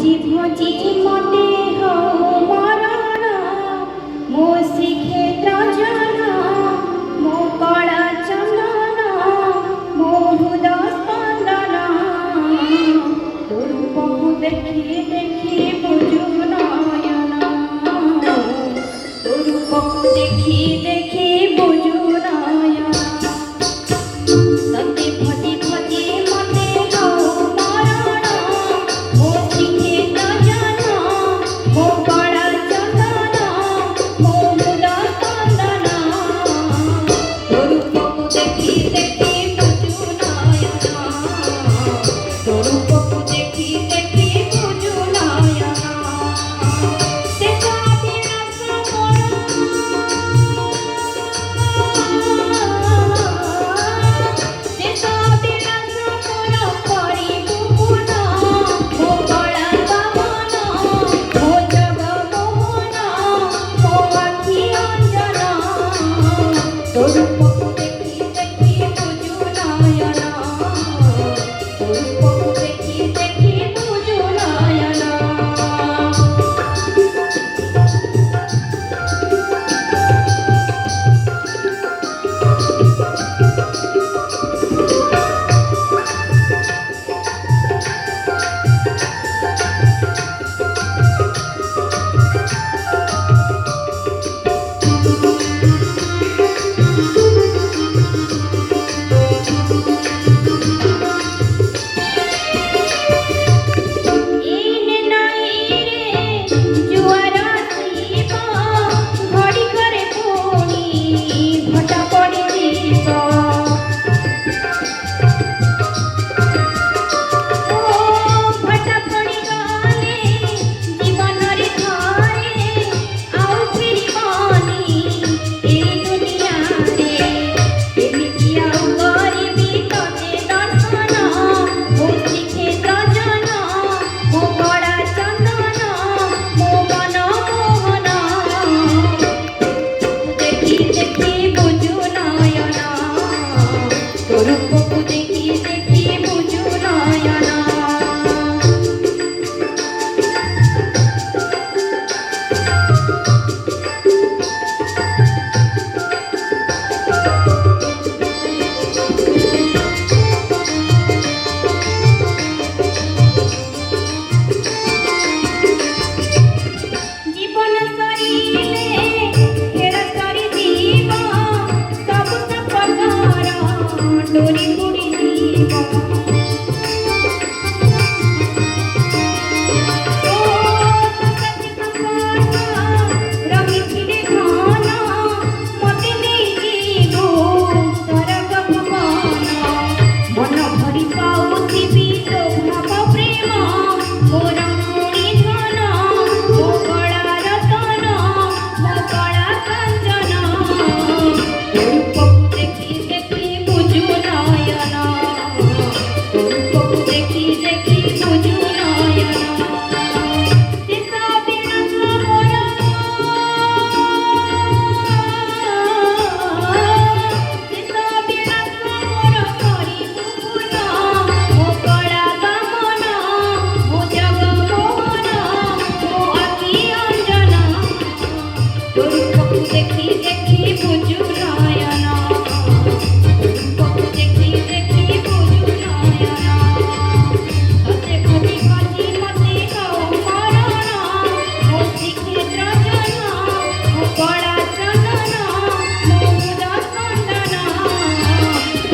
भोजी मते हो मरण मो श्रीक्षेत्र जन मो कला चंदन मो हृदय स्पंदन तो रूप को देखी देखी बुझु नयन तो रूप को देखी देखी बुझु नयन सत्य भोजी भोजी मते हो मरण मो श्रीक्षेत्र जन मो कला चंदन मो हृदय स्पंदन तो रूप को देखी देखी बुझु नयन तो रूप को देखी देखी बुझु नयन देखा विलास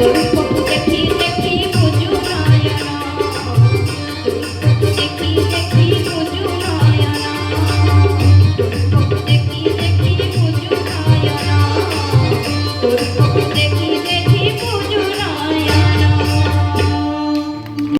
Thank you.